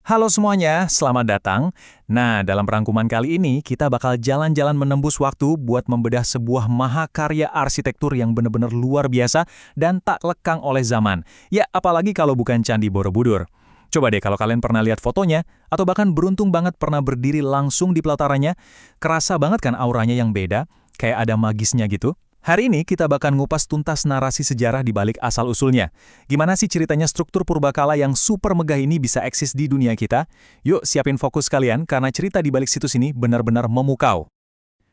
Halo semuanya, selamat datang. Nah, dalam rangkuman kali ini, kita bakal jalan-jalan menembus waktu buat membedah sebuah mahakarya arsitektur yang benar-benar luar biasa dan tak lekang oleh zaman. Ya, apalagi kalau bukan Candi Borobudur. Coba deh kalau kalian pernah lihat fotonya, atau bahkan beruntung banget pernah berdiri langsung di pelatarannya, kerasa banget kan auranya yang beda, kayak ada magisnya gitu. Hari ini kita bakal ngupas tuntas narasi sejarah di balik asal-usulnya. Gimana sih ceritanya struktur purbakala yang super megah ini bisa eksis di dunia kita? Yuk siapin fokus kalian karena cerita di balik situs ini benar-benar memukau.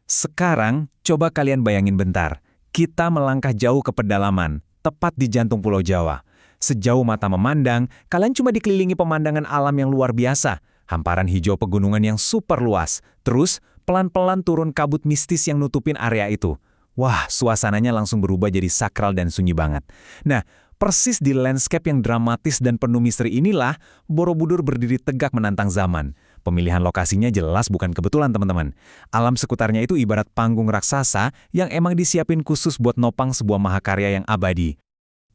Sekarang, coba kalian bayangin bentar. Kita melangkah jauh ke pedalaman, tepat di jantung Pulau Jawa. Sejauh mata memandang, kalian cuma dikelilingi pemandangan alam yang luar biasa. Hamparan hijau pegunungan yang super luas. Terus, pelan-pelan turun kabut mistis yang nutupin area itu. Wah, suasananya langsung berubah jadi sakral dan sunyi banget. Nah, persis di landscape yang dramatis dan penuh misteri inilah, Borobudur berdiri tegak menantang zaman. Pemilihan lokasinya jelas bukan kebetulan, teman-teman. Alam sekitarnya itu ibarat panggung raksasa yang emang disiapin khusus buat nopang sebuah mahakarya yang abadi.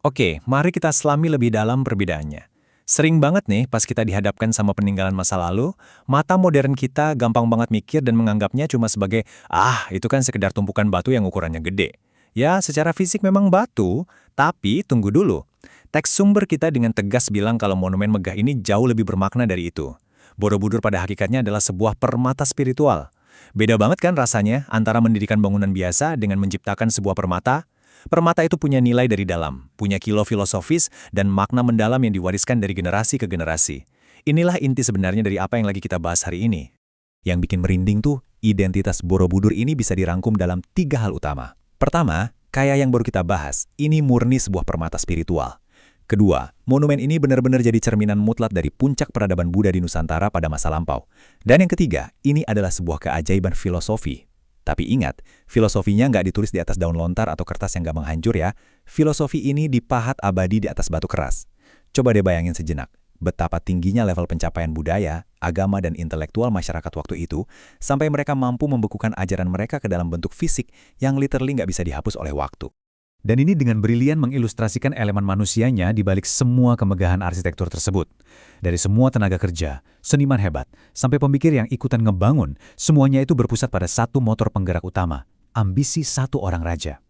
Oke, mari kita selami lebih dalam perbedaannya. Sering banget nih pas kita dihadapkan sama peninggalan masa lalu, mata modern kita gampang banget mikir dan menganggapnya cuma sebagai, itu kan sekedar tumpukan batu yang ukurannya gede. Ya, secara fisik memang batu, tapi tunggu dulu. Teks sumber kita dengan tegas bilang kalau monumen megah ini jauh lebih bermakna dari itu. Borobudur pada hakikatnya adalah sebuah permata spiritual. Beda banget kan rasanya antara mendirikan bangunan biasa dengan menciptakan sebuah permata. Permata itu punya nilai dari dalam, punya kilo filosofis dan makna mendalam yang diwariskan dari generasi ke generasi. Inilah inti sebenarnya dari apa yang lagi kita bahas hari ini. Yang bikin merinding tuh, identitas Borobudur ini bisa dirangkum dalam 3 hal utama. Pertama, kayak yang baru kita bahas, ini murni sebuah permata spiritual. Kedua, monumen ini benar-benar jadi cerminan mutlak dari puncak peradaban Buddha di Nusantara pada masa lampau. Dan yang ketiga, ini adalah sebuah keajaiban filosofi. Tapi ingat, filosofinya nggak ditulis di atas daun lontar atau kertas yang gampang hancur ya. Filosofi ini dipahat abadi di atas batu keras. Coba deh bayangin sejenak, betapa tingginya level pencapaian budaya, agama, dan intelektual masyarakat waktu itu, sampai mereka mampu membekukan ajaran mereka ke dalam bentuk fisik yang literally nggak bisa dihapus oleh waktu. Dan ini dengan brilian mengilustrasikan elemen manusianya di balik semua kemegahan arsitektur tersebut. Dari semua tenaga kerja, seniman hebat, sampai pemikir yang ikutan ngebangun, semuanya itu berpusat pada satu motor penggerak utama, ambisi satu orang raja.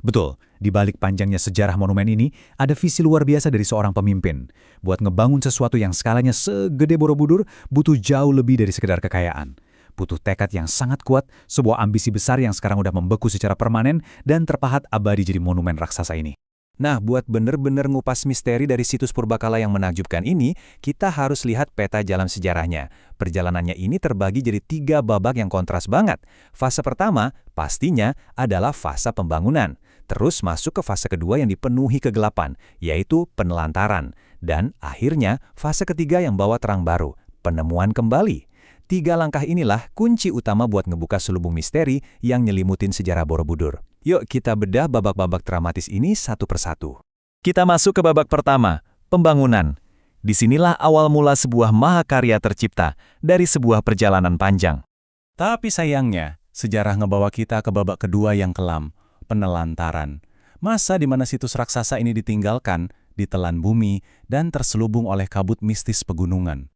Betul, di balik panjangnya sejarah monumen ini, ada visi luar biasa dari seorang pemimpin. Buat ngebangun sesuatu yang skalanya segede Borobudur, butuh jauh lebih dari sekedar kekayaan. Butuh tekad yang sangat kuat, sebuah ambisi besar yang sekarang udah membeku secara permanen dan terpahat abadi jadi monumen raksasa ini. Nah, buat bener-bener ngupas misteri dari situs purbakala yang menakjubkan ini, kita harus lihat peta jalan sejarahnya. Perjalanannya ini terbagi jadi 3 babak yang kontras banget. Fase pertama, pastinya adalah fase pembangunan. Terus masuk ke fase kedua yang dipenuhi kegelapan, yaitu penelantaran. Dan akhirnya, fase ketiga yang bawa terang baru, penemuan kembali. 3 langkah inilah kunci utama buat ngebuka selubung misteri yang nyelimutin sejarah Borobudur. Yuk kita bedah babak-babak dramatis ini satu persatu. Kita masuk ke babak pertama, pembangunan. Disinilah awal mula sebuah mahakarya tercipta dari sebuah perjalanan panjang. Tapi sayangnya, sejarah ngebawa kita ke babak kedua yang kelam, penelantaran. Masa di mana situs raksasa ini ditinggalkan, ditelan bumi, dan terselubung oleh kabut mistis pegunungan.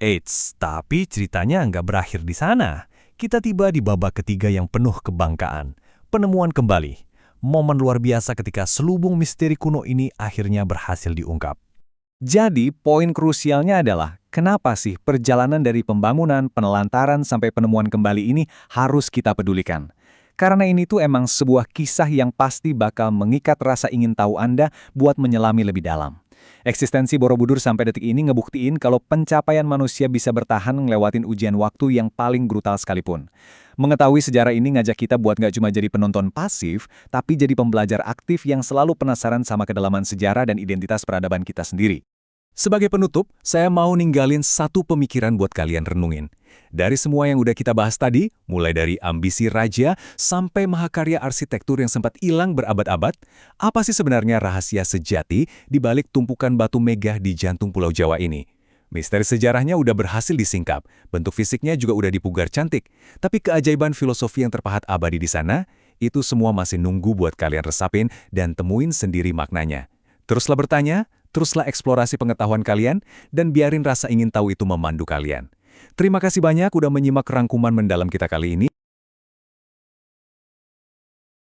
Eits, tapi ceritanya nggak berakhir di sana. Kita tiba di babak ketiga yang penuh kebanggaan. Penemuan kembali. Momen luar biasa ketika selubung misteri kuno ini akhirnya berhasil diungkap. Jadi, poin krusialnya adalah, kenapa sih perjalanan dari pembangunan, penelantaran, sampai penemuan kembali ini harus kita pedulikan? Karena ini tuh emang sebuah kisah yang pasti bakal mengikat rasa ingin tahu Anda buat menyelami lebih dalam. Eksistensi Borobudur sampai detik ini ngebuktiin kalau pencapaian manusia bisa bertahan ngelewatin ujian waktu yang paling brutal sekalipun. Mengetahui sejarah ini ngajak kita buat nggak cuma jadi penonton pasif, tapi jadi pembelajar aktif yang selalu penasaran sama kedalaman sejarah dan identitas peradaban kita sendiri. Sebagai penutup, saya mau ninggalin satu pemikiran buat kalian renungin. Dari semua yang udah kita bahas tadi, mulai dari ambisi raja sampai mahakarya arsitektur yang sempat hilang berabad-abad, apa sih sebenarnya rahasia sejati di balik tumpukan batu megah di jantung Pulau Jawa ini? Misteri sejarahnya udah berhasil disingkap, bentuk fisiknya juga udah dipugar cantik, tapi keajaiban filosofi yang terpahat abadi di sana, itu semua masih nunggu buat kalian resapin dan temuin sendiri maknanya. Teruslah bertanya, Teruslah eksplorasi pengetahuan kalian, dan biarin rasa ingin tahu itu memandu kalian. Terima kasih banyak udah menyimak rangkuman mendalam kita kali ini.